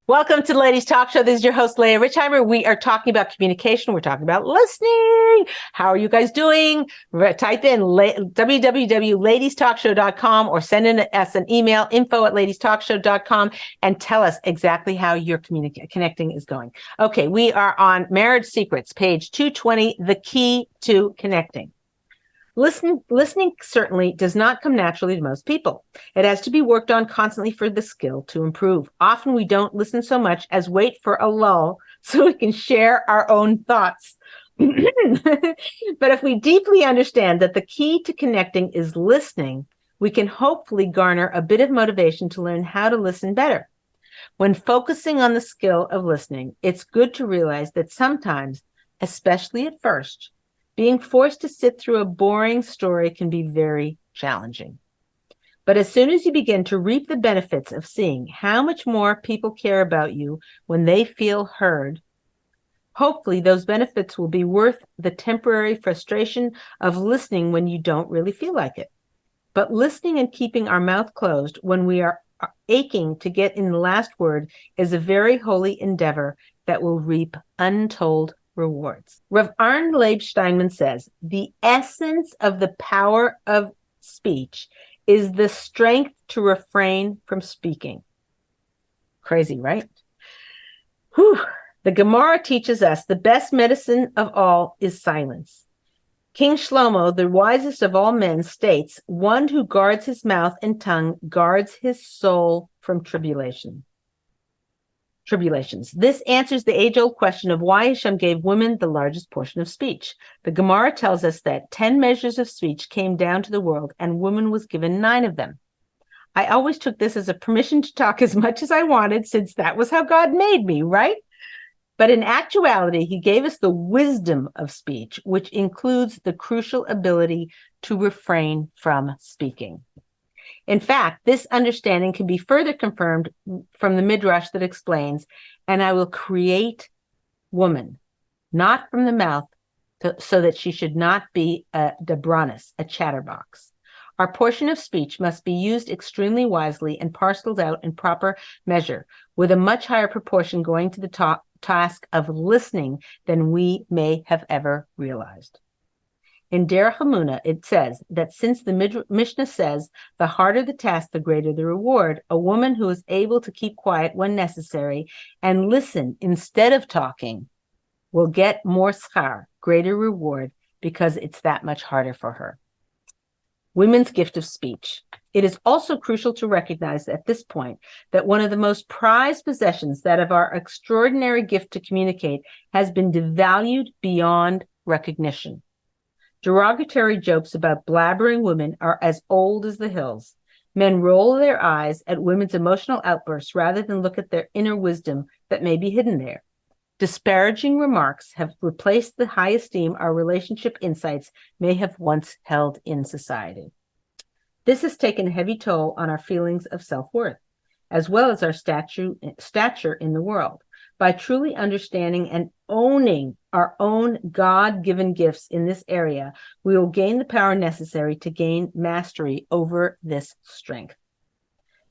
Welcome to the Ladies Talk Show. This is your host, Leah Richheimer. We are talking about communication. We're talking about listening. How are you guys doing? Type in www.ladiestalkshow.com or send in us an email, info@ladiestalkshow.com, and tell us exactly how your connecting is going. Okay, we are on Marriage Secrets, page 220, the key to connecting. Listening certainly does not come naturally to most people. It has to be worked on constantly for the skill to improve. Often we don't listen so much as wait for a lull so we can share our own thoughts. But if we deeply understand that the key to connecting is listening, we can hopefully garner a bit of motivation to learn how to listen better. When focusing on the skill of listening, it's good to realize that sometimes, especially at first, being forced to sit through a boring story can be very challenging. But as soon as you begin to reap the benefits of seeing how much more people care about you when they feel heard, hopefully those benefits will be worth the temporary frustration of listening when you don't really feel like it. But listening and keeping our mouth closed when we are aching to get in the last word is a very holy endeavor that will reap untold rewards. Rav Arn Leib Steinman says, the essence of the power of speech is the strength to refrain from speaking. Crazy, right? Whew. The Gemara teaches us the best medicine of all is silence. King Shlomo, the wisest of all men, states, one who guards his mouth and tongue guards his soul from tribulations. This answers the age-old question of why Hashem gave women the largest portion of speech. The Gemara tells us that 10 measures of speech came down to the world, and woman was given 9 of them. I always took this as a permission to talk as much as I wanted, since that was how God made me, right? But in actuality, he gave us the wisdom of speech, which includes the crucial ability to refrain from speaking. In fact, this understanding can be further confirmed from the Midrash that explains, and I will create woman, not from the mouth, so that she should not be a debranis, a chatterbox. Our portion of speech must be used extremely wisely and parceled out in proper measure, with a much higher proportion going to the task of listening than we may have ever realized. In Derech Emunah, it says that since the Mishnah says, the harder the task, the greater the reward, a woman who is able to keep quiet when necessary and listen instead of talking will get more schar, greater reward, because it's that much harder for her. Women's gift of speech. It is also crucial to recognize at this point that one of the most prized possessions, that of our extraordinary gift to communicate, has been devalued beyond recognition. Derogatory jokes about blabbering women are as old as the hills. Men roll their eyes at women's emotional outbursts rather than look at their inner wisdom that may be hidden there. Disparaging remarks have replaced the high esteem our relationship insights may have once held in society. This has taken a heavy toll on our feelings of self-worth, as well as our stature in the world. By truly understanding and owning our own God-given gifts in this area, we will gain the power necessary to gain mastery over this strength.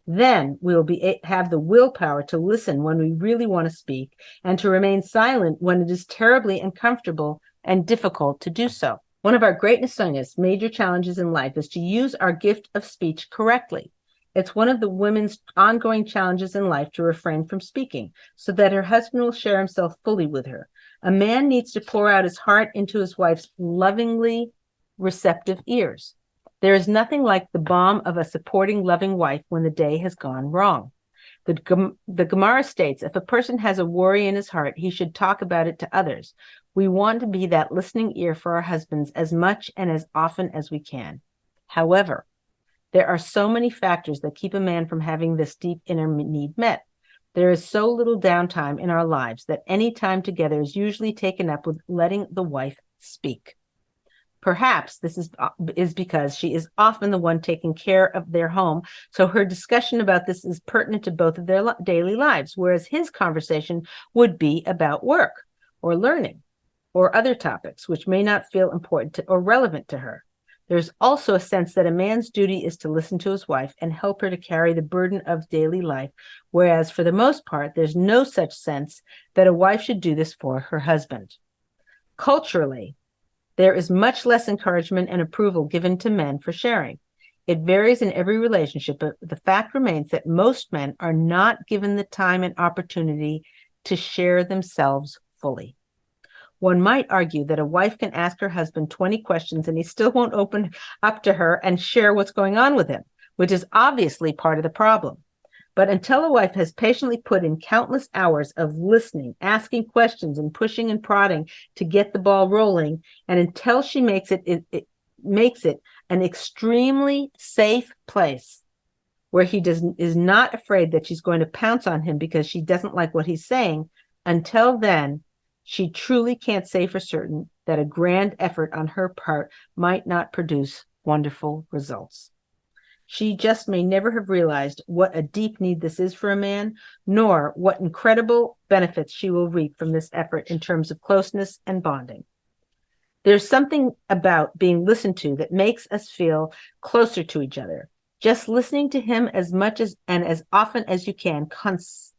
Then we will have the willpower to listen when we really want to speak and to remain silent when it is terribly uncomfortable and difficult to do so. One of our greatest major challenges in life is to use our gift of speech correctly. It's one of the women's ongoing challenges in life to refrain from speaking so that her husband will share himself fully with her. A man needs to pour out his heart into his wife's lovingly receptive ears. There is nothing like the balm of a supporting, loving wife when the day has gone wrong. The Gemara states, if a person has a worry in his heart, he should talk about it to others. We want to be that listening ear for our husbands as much and as often as we can. However, there are so many factors that keep a man from having this deep inner need met. There is so little downtime in our lives that any time together is usually taken up with letting the wife speak. Perhaps this is because she is often the one taking care of their home, so her discussion about this is pertinent to both of their daily lives, whereas his conversation would be about work or learning or other topics which may not feel important or relevant to her. There's also a sense that a man's duty is to listen to his wife and help her to carry the burden of daily life, whereas for the most part, there's no such sense that a wife should do this for her husband. Culturally, there is much less encouragement and approval given to men for sharing. It varies in every relationship, but the fact remains that most men are not given the time and opportunity to share themselves fully. One might argue that a wife can ask her husband 20 questions and he still won't open up to her and share what's going on with him, which is obviously part of the problem. But until a wife has patiently put in countless hours of listening, asking questions, and pushing and prodding to get the ball rolling, and until she makes it an extremely safe place where he is not afraid that she's going to pounce on him because she doesn't like what he's saying, until then, she truly can't say for certain that a grand effort on her part might not produce wonderful results. She just may never have realized what a deep need this is for a man, nor what incredible benefits she will reap from this effort in terms of closeness and bonding. There's something about being listened to that makes us feel closer to each other. Just listening to him as much as and as often as you can,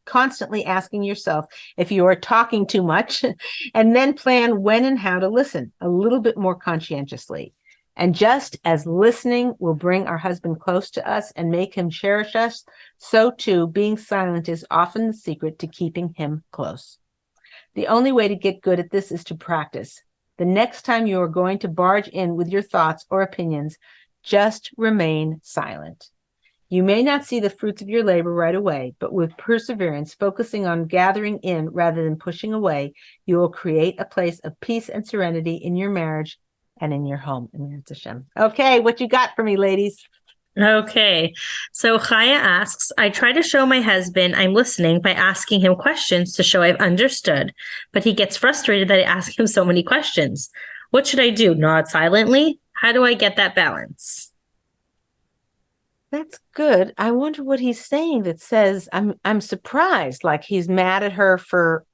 constantly asking yourself if you are talking too much, and then plan when and how to listen a little bit more conscientiously. And just as listening will bring our husband close to us and make him cherish us, so too being silent is often the secret to keeping him close. The only way to get good at this is to practice. The next time you are going to barge in with your thoughts or opinions, just remain silent. You may not see the fruits of your labor right away, but with perseverance, focusing on gathering in rather than pushing away, you will create a place of peace and serenity in your marriage and in your home. Okay, what you got for me, ladies? Okay. So Chaya asks, I try to show my husband I'm listening by asking him questions to show I've understood, but he gets frustrated that I ask him so many questions. What should I do? Nod silently? How do I get that balance? That's good. I wonder what he's saying that says I'm surprised, like he's mad at her for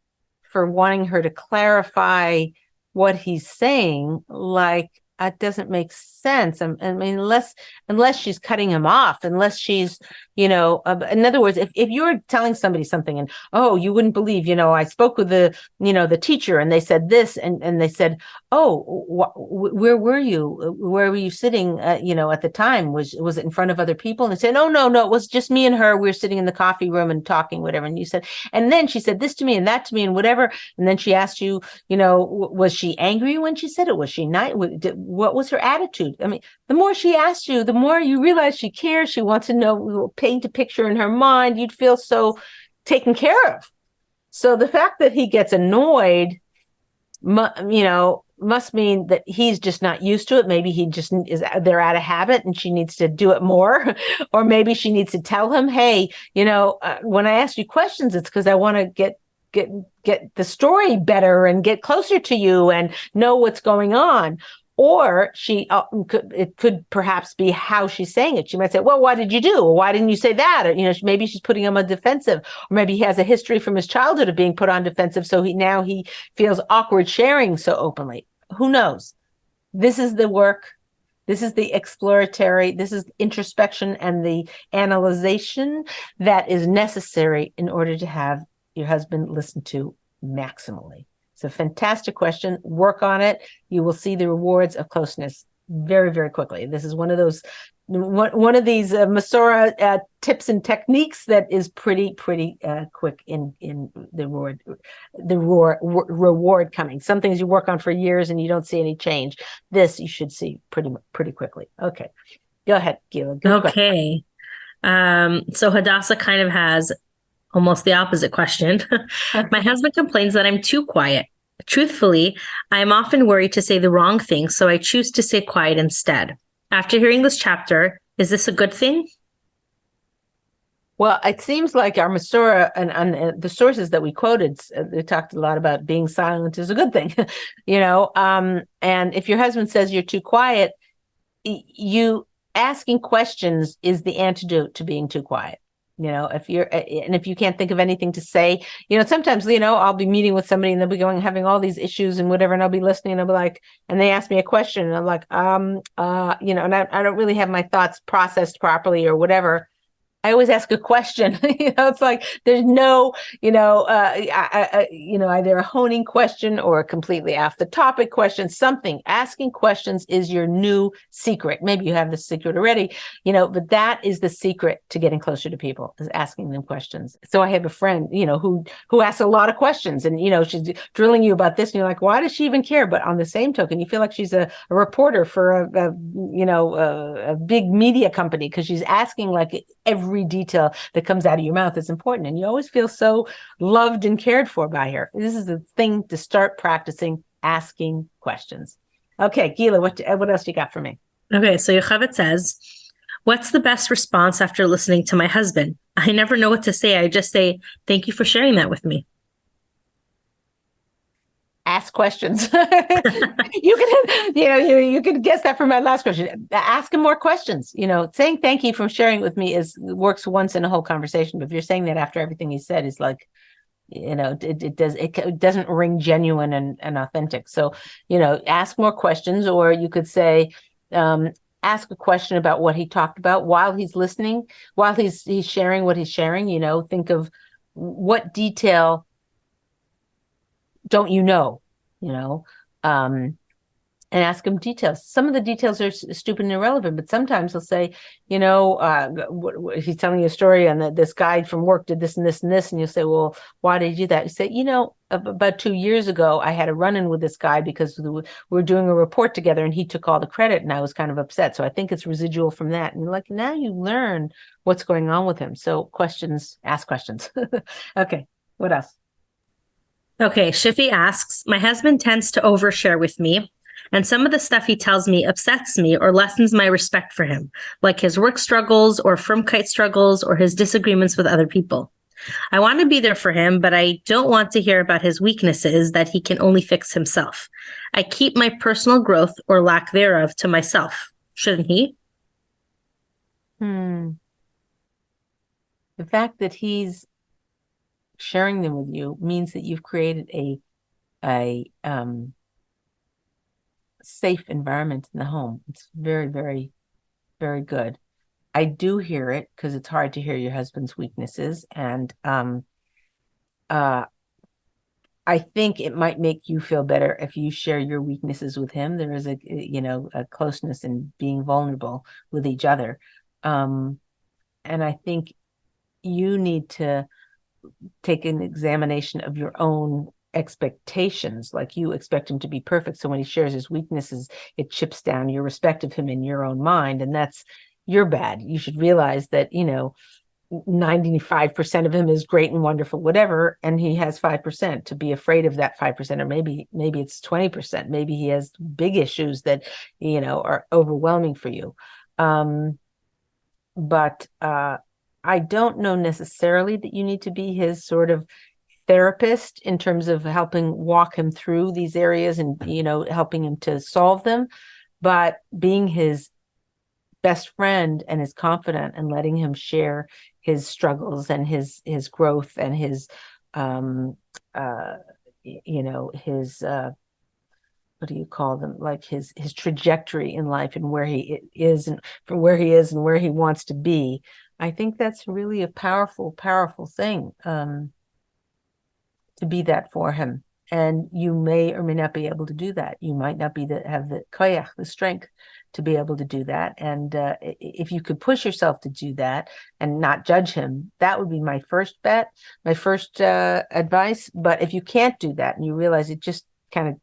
wanting her to clarify what he's saying. Like it doesn't make sense. I mean, unless she's cutting him off, unless she's, in other words, if you're telling somebody something and, oh, you wouldn't believe, I spoke with the teacher and they said this and they said, oh, where were you? Where were you sitting? At the time, was it in front of other people? And they said, no, it was just me and her. We were sitting in the coffee room and talking, whatever. And you said, and then she said this to me and that to me and whatever. And then she asked you, was she angry when she said it? Was she not? What was her attitude? I mean, the more she asked you, the more you realize she cares. She wants to know, paint a picture in her mind. You'd feel so taken care of. So the fact that he gets annoyed, must mean that he's just not used to it. Maybe they're out of habit and she needs to do it more. Or maybe she needs to tell him, hey, when I ask you questions, it's because I want to get the story better and get closer to you and know what's going on. Or it could perhaps be how she's saying it. She might say, well, what did you do? Or why didn't you say that? Or, maybe she's putting him on defensive, or maybe he has a history from his childhood of being put on defensive. So he feels awkward sharing so openly. Who knows? This is the work. This is the exploratory. This is introspection and the analyzation that is necessary in order to have your husband listened to maximally. It's a fantastic question. Work on it. You will see the rewards of closeness very, very quickly. This is one of these Masora tips and techniques that is pretty quick in the reward coming. Some things you work on for years and you don't see any change. This you should see pretty quickly. Okay, go ahead, Gila. Okay. So Hadassah kind of has almost the opposite question. My husband complains that I'm too quiet. Truthfully, I am often worried to say the wrong thing, so I choose to stay quiet instead. After hearing this chapter, is this a good thing? Well, it seems like our Masora and the sources that we quoted, they talked a lot about being silent is a good thing, and if your husband says you're too quiet, you asking questions is the antidote to being too quiet. if you can't think of anything to say, sometimes, I'll be meeting with somebody and they'll be having all these issues and whatever, and I'll be listening and I'll be like, and they ask me a question and I'm like, and I don't really have my thoughts processed properly or whatever. I always ask a question. It's like there's no, either a honing question or a completely off the topic question. Something. Asking questions is your new secret. Maybe you have the secret already, but that is the secret to getting closer to people, is asking them questions. So I have a friend, who asks a lot of questions, and she's drilling you about this, and you're like, why does she even care? But on the same token, you feel like she's a reporter for a big media company, because she's asking like every detail that comes out of your mouth is important, and you always feel so loved and cared for by her. This is the thing to start practicing, asking questions. Okay, Gila, what else you got for me? Okay, so Yocheved says, what's the best response after listening to my husband? I never know what to say. I just say, thank you for sharing that with me. Ask questions. You can guess that from my last question. Ask him more questions. Saying thank you for sharing with me works once in a whole conversation. But if you're saying that after everything he said, is like, it doesn't ring genuine and authentic. So, ask more questions, or you could say, ask a question about what he talked about while he's listening, while he's sharing what he's sharing. Think of what detail don't and ask him details. Some of the details are stupid and irrelevant, but sometimes he'll say, he's telling you a story, and this guy from work did this and this and this, and you'll say, well, why did you do that? You say, about 2 years ago, I had a run-in with this guy because we were doing a report together, and he took all the credit, and I was kind of upset. So I think it's residual from that. And like, now you learn what's going on with him. So ask questions. Okay, what else? Okay, Shiffy asks, my husband tends to overshare with me, and some of the stuff he tells me upsets me or lessens my respect for him, like his work struggles or Frumkite struggles or his disagreements with other people. I want to be there for him, but I don't want to hear about his weaknesses that he can only fix himself. I keep my personal growth or lack thereof to myself. Shouldn't he? The fact that he's sharing them with you means that you've created a safe environment in the home. It's very, very, very good. I do hear it, because it's hard to hear your husband's weaknesses, and I think it might make you feel better if you share your weaknesses with him. There is a closeness in being vulnerable with each other, and I think you need to take an examination of your own expectations. Like, you expect him to be perfect, so when he shares his weaknesses, it chips down your respect of him in your own mind, and that's your bad. You should realize that 95% of him is great and wonderful, whatever, and he has 5%. To be afraid of that 5%, or maybe it's 20%. Maybe he has big issues that are overwhelming for you. But I don't know necessarily that you need to be his sort of therapist in terms of helping walk him through these areas and helping him to solve them, but being his best friend and his confidant, and letting him share his struggles and his growth and his his what do you call them, like his trajectory in life, and where he is, and from where he is and where he wants to be. I think that's really a powerful thing, to be that for him. And you may or may not be able to do that. You might not have the koyach, the strength, to be able to do that. And if you could push yourself to do that and not judge him, that would be my first bet, my first advice. But if you can't do that, and you realize it just kind of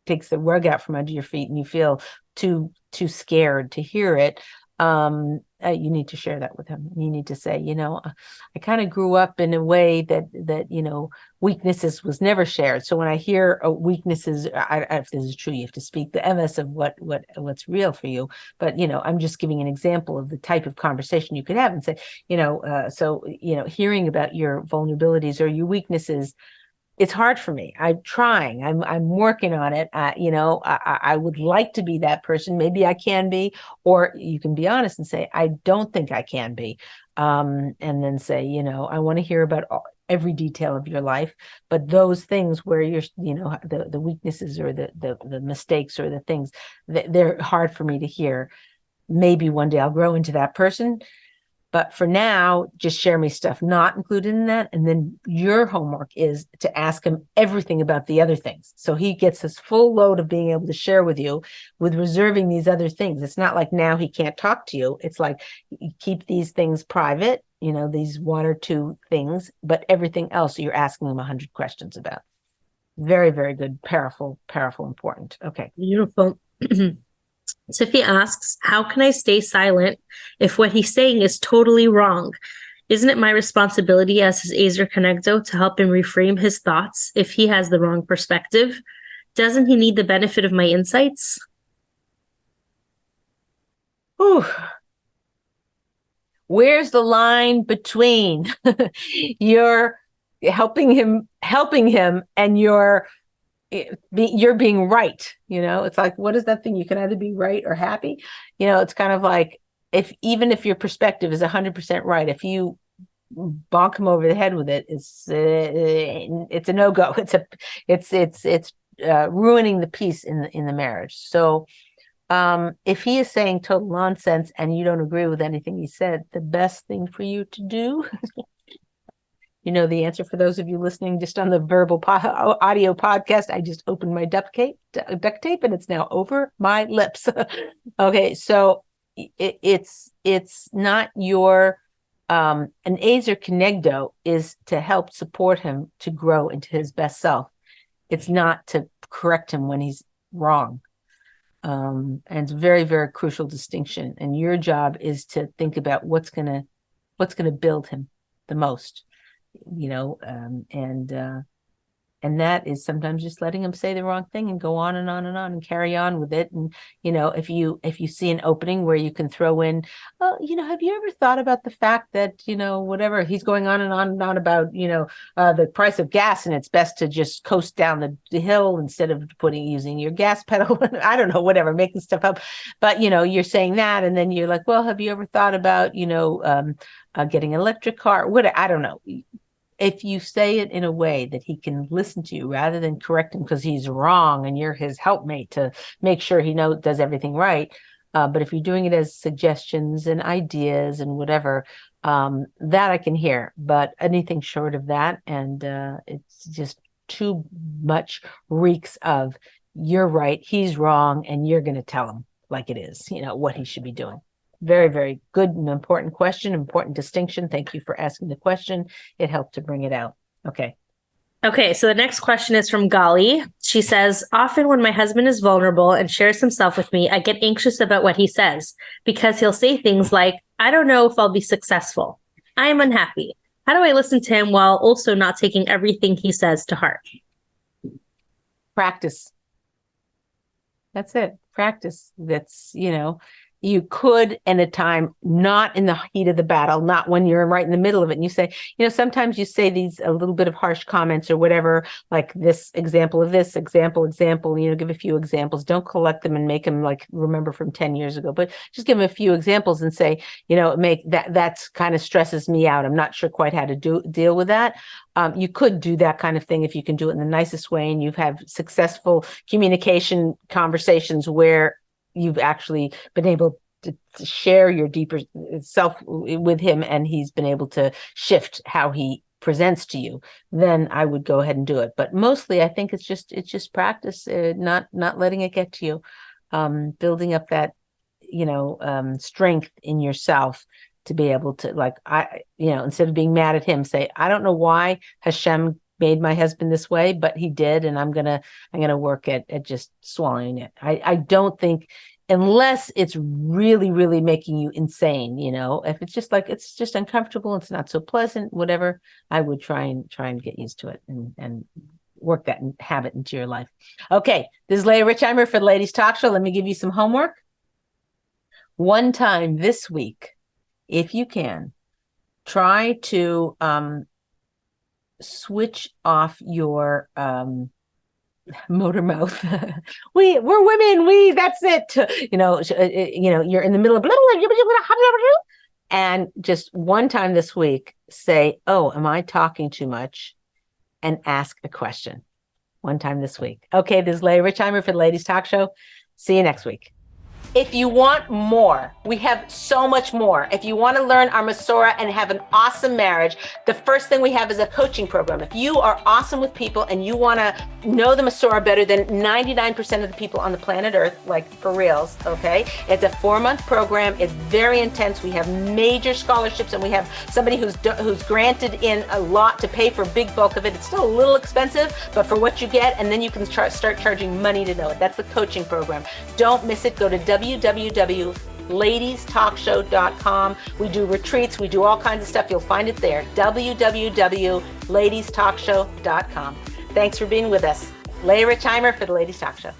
takes the rug out from under your feet, and you feel too scared to hear it, you need to share that with him. You need to say, I kind of grew up in a way that weaknesses was never shared. So when I hear weaknesses, if this is true, you have to speak the MS of what's real for you. But I'm just giving an example of the type of conversation you could have, and say, hearing about your vulnerabilities or your weaknesses, it's hard for me. I'm trying. I'm working on it. I would like to be that person. Maybe I can be, or you can be honest and say, I don't think I can be. and then say, I want to hear about every detail of your life, but those things where you're, the weaknesses or the mistakes or the things that they're hard for me to hear. Maybe one day I'll grow into that person. But for now, just share me stuff not included in that. And then your homework is to ask him everything about the other things. So he gets his full load of being able to share with you with reserving these other things. It's not like now he can't talk to you. It's like you keep these things private, these one or two things, but everything else you're asking him 100 questions about. Very, very good. Powerful, important. Okay. Beautiful. Tiffy asks, how can I stay silent if what he's saying is totally wrong? Isn't it my responsibility as his Azer Connecto to help him reframe his thoughts if he has the wrong perspective? Doesn't he need the benefit of my insights? Ooh. Where's the line between you're helping him and you're being right? It's like, what is that thing? You can either be right or happy. It's kind of like, even if your perspective is 100% right, if you bonk him over the head with it, it's a no-go. It's ruining the peace in the marriage. So if he is saying total nonsense and you don't agree with anything he said, the best thing for you to do, the answer for those of you listening just on the verbal audio podcast, I just opened my duct tape and it's now over my lips. Okay, so it's not your an Azer Connecto is to help support him to grow into his best self. It's not to correct him when he's wrong. And it's a very, very crucial distinction. And your job is to think about what's gonna build him the most, and that is sometimes just letting him say the wrong thing and go on and on and on and carry on with it. And, if you see an opening where you can throw in, oh, have you ever thought about the fact that, whatever he's going on and on about, the price of gas, and it's best to just coast down the hill instead of using your gas pedal. I don't know, whatever, making stuff up. But, you're saying that. And then you're like, well, have you ever thought about, getting an electric car? I don't know. If you say it in a way that he can listen to you rather than correct him because he's wrong and you're his helpmate to make sure he does everything right. But if you're doing it as suggestions and ideas and whatever, that I can hear. But anything short of that, and it's just too much reeks of you're right, he's wrong, and you're going to tell him like it is, what he should be doing. Very, very good and important question, important distinction. Thank you for asking the question. It helped to bring it out. Okay. Okay, so the next question is from Gali. She says, often when my husband is vulnerable and shares himself with me, I get anxious about what he says because he'll say things like, I don't know if I'll be successful. I am unhappy. How do I listen to him while also not taking everything he says to heart? Practice. That's it. Practice. That's, you could, in a time, not in the heat of the battle, not when you're right in the middle of it. And you say, sometimes you say these a little bit of harsh comments or whatever, like this example of this example, give a few examples. Don't collect them and make them like remember from 10 years ago, but just give them a few examples and say, that's kind of stresses me out. I'm not sure quite how to deal with that. You could do that kind of thing if you can do it in the nicest way and you've had successful communication conversations where you've actually been able to share your deeper self with him and he's been able to shift how he presents to you, then I would go ahead and do it. But mostly I think it's just practice, not letting it get to you, building up that, strength in yourself to be able to instead of being mad at him, say, I don't know why Hashem made my husband this way, but he did, and I'm gonna work at just swallowing it. I don't think, unless it's really, really making you insane, if it's just like it's just uncomfortable, it's not so pleasant, whatever, I would try and get used to it and work that and have it into your life. Okay, this is Leah Richheimer for the Ladies Talk Show. Let me give you some homework. One time this week, if you can, try to switch off your motor mouth. We're women. That's it. You're in the middle of And just one time this week, say, oh, am I talking too much? And ask a question. One time this week. Okay, this is Leah Richheimer for the Ladies Talk Show. See you next week. If you want more, we have so much more. If you want to learn our Masorah and have an awesome marriage, the first thing we have is a coaching program. If you are awesome with people and you want to know the Masorah better than 99% of the people on the planet Earth, like for reals, okay? It's a 4-month program. It's very intense. We have major scholarships, and we have somebody who's granted in a lot to pay for a big bulk of it. It's still a little expensive, but for what you get, and then you can start charging money to know it. That's the coaching program. Don't miss it. Go to www.ladiestalkshow.com. We do retreats. We do all kinds of stuff. You'll find it there. www.ladiestalkshow.com. Thanks for being with us. Leah Richheimer for the Ladies Talk Show.